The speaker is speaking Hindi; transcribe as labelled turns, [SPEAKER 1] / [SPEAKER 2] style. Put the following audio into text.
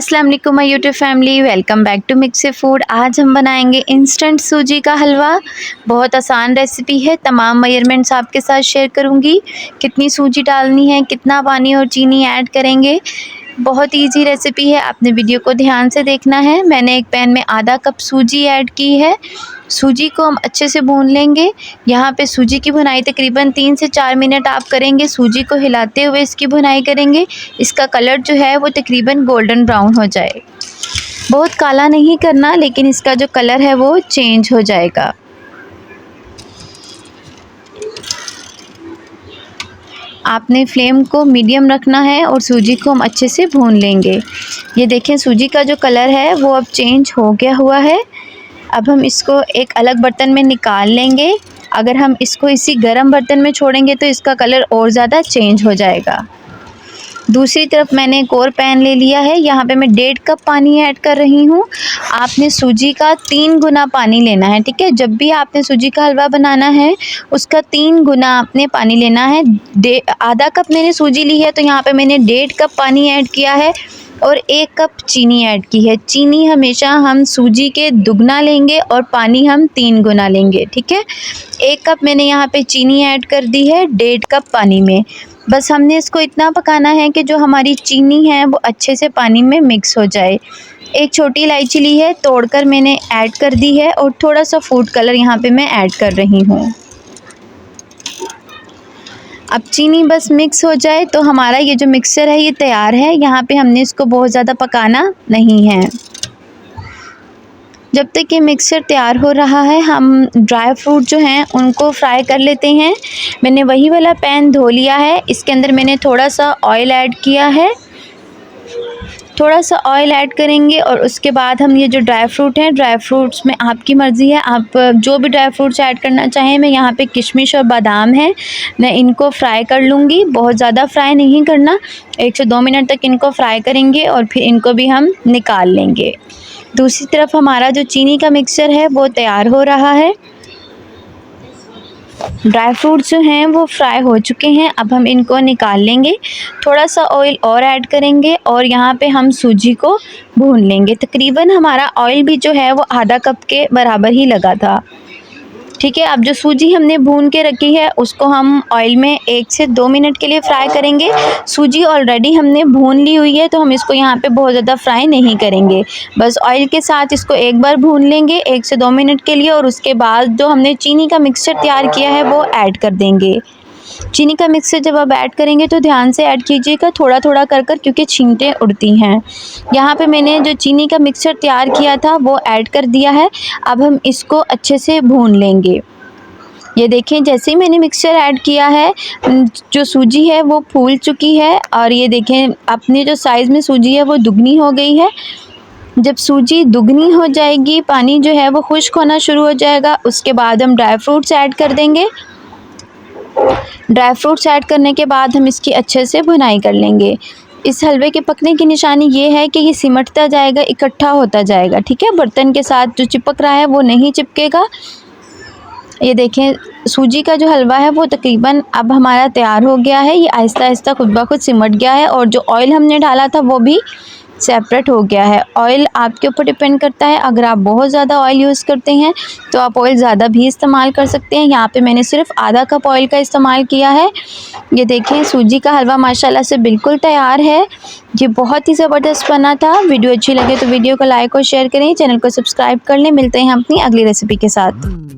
[SPEAKER 1] अस्सलाम वालेकुम my YouTube family, welcome back to Mixi food. आज हम बनाएंगे इंस्टेंट सूजी का हलवा। बहुत आसान रेसिपी है। तमाम मेजरमेंट्स आपके साथ शेयर करूंगी। कितनी सूजी डालनी है, कितना पानी और चीनी ऐड करेंगे, बहुत इजी रेसिपी है। आपने वीडियो को ध्यान से देखना है। मैंने एक पैन में आधा कप सूजी ऐड की है। सूजी को हम अच्छे से भून लेंगे। यहाँ पे सूजी की भुनाई तकरीबन 3 से 4 मिनट आप करेंगे। सूजी को हिलाते हुए इसकी भुनाई करेंगे। इसका कलर जो है वो तकरीबन गोल्डन ब्राउन हो जाए। बहुत काला नहीं करना, लेकिन इसका जो कलर है वो चेंज हो जाएगा। आपने फ्लेम को मीडियम रखना है और सूजी को हम अच्छे से भून लेंगे। ये देखें, सूजी का जो कलर है वो अब चेंज हो गया हुआ है। अब हम इसको एक अलग बर्तन में निकाल लेंगे। अगर हम इसको इसी गर्म बर्तन में छोड़ेंगे तो इसका कलर और ज़्यादा चेंज हो जाएगा। दूसरी तरफ मैंने एक और पैन ले लिया है। यहाँ पे मैं 1.5 कप पानी ऐड कर रही हूँ। आपने सूजी का 3 गुना पानी लेना है, ठीक है। जब भी आपने सूजी का हलवा बनाना है उसका 3 गुना आपने पानी लेना है। आधा कप मैंने सूजी ली है तो यहाँ पे मैंने 1.5 कप पानी ऐड किया है और 1 कप चीनी ऐड की है। चीनी हमेशा हम सूजी के दुगना लेंगे और पानी हम 3 गुना लेंगे, ठीक है। 1 कप मैंने यहाँ पे चीनी ऐड कर दी है 1.5 कप पानी में। बस हमने इसको इतना पकाना है कि जो हमारी चीनी है वो अच्छे से पानी में मिक्स हो जाए। एक छोटी इलायची ली है, तोड़कर मैंने ऐड कर दी है और थोड़ा सा फूड कलर यहाँ पे मैं ऐड कर रही हूँ। अब चीनी बस मिक्स हो जाए तो हमारा ये जो मिक्सचर है ये तैयार है। यहाँ पे हमने इसको बहुत ज़्यादा पकाना नहीं है। जब तक ये मिक्सचर तैयार हो रहा है हम ड्राई फ्रूट जो हैं उनको फ्राई कर लेते हैं। मैंने वही वाला पैन धो लिया है। इसके अंदर मैंने थोड़ा सा ऑयल ऐड किया है। थोड़ा सा ऑयल ऐड करेंगे और उसके बाद हम ये जो ड्राई फ्रूट हैं, ड्राई फ्रूट्स में आपकी मर्ज़ी है, आप जो भी ड्राई फ्रूट्स ऐड करना चाहें। मैं यहाँ पे किशमिश और बादाम है, मैं इनको फ्राई कर लूँगी। बहुत ज़्यादा फ्राई नहीं करना, 1 से 2 मिनट तक इनको फ्राई करेंगे और फिर इनको भी हम निकाल लेंगे। दूसरी तरफ हमारा जो चीनी का मिक्सचर है वो तैयार हो रहा है। ड्राई फ्रूट्स जो हैं वो फ्राई हो चुके हैं। अब हम इनको निकाल लेंगे। थोड़ा सा ऑयल और ऐड करेंगे और यहाँ पे हम सूजी को भून लेंगे। तकरीबन हमारा ऑयल भी जो है वो आधा कप के बराबर ही लगा था, ठीक है। अब जो सूजी हमने भून के रखी है उसको हम ऑयल में 1 से 2 मिनट के लिए फ्राई करेंगे। सूजी ऑलरेडी हमने भून ली हुई है तो हम इसको यहाँ पे बहुत ज़्यादा फ्राई नहीं करेंगे। बस ऑयल के साथ इसको एक बार भून लेंगे 1 से 2 मिनट के लिए और उसके बाद जो हमने चीनी का मिक्सचर तैयार किया है वो ऐड कर देंगे। चीनी का मिक्सचर जब आप ऐड करेंगे तो ध्यान से ऐड कीजिएगा, थोड़ा थोड़ा कर क्योंकि छींटें उड़ती हैं। यहाँ पे मैंने जो चीनी का मिक्सचर तैयार किया था वो ऐड कर दिया है। अब हम इसको अच्छे से भून लेंगे। ये देखें, जैसे ही मैंने मिक्सचर ऐड किया है जो सूजी है वो फूल चुकी है और ये देखें अपने जो साइज़ में सूजी है वो दुगनी हो गई है। जब सूजी दुगनी हो जाएगी, पानी जो है वो खुश्क होना शुरू हो जाएगा। उसके बाद हम ड्राई फ्रूट्स ऐड कर देंगे। ड्राई फ्रूट्स ऐड करने के बाद हम इसकी अच्छे से भुनाई कर लेंगे। इस हलवे के पकने की निशानी ये है कि ये सिमटता जाएगा, इकट्ठा होता जाएगा, ठीक है। बर्तन के साथ जो चिपक रहा है वो नहीं चिपकेगा। ये देखें, सूजी का जो हलवा है वो तकरीबन अब हमारा तैयार हो गया है। ये आहिस्ता आहिस्ता खुद ब खुद सिमट गया है और जो ऑयल हमने डाला था वो भी सेपरेट हो गया है। ऑयल आपके ऊपर डिपेंड करता है। अगर आप बहुत ज़्यादा ऑयल यूज़ करते हैं तो आप ऑयल ज़्यादा भी इस्तेमाल कर सकते हैं। यहाँ पे मैंने सिर्फ आधा कप ऑयल का इस्तेमाल किया है। ये देखें, सूजी का हलवा माशाल्लाह से बिल्कुल तैयार है। ये बहुत ही ज़बरदस्त बना था। वीडियो अच्छी लगे तो वीडियो को लाइक और शेयर करें, चैनल को सब्सक्राइब कर लें। मिलते हैं हम अपनी अगली रेसिपी के साथ।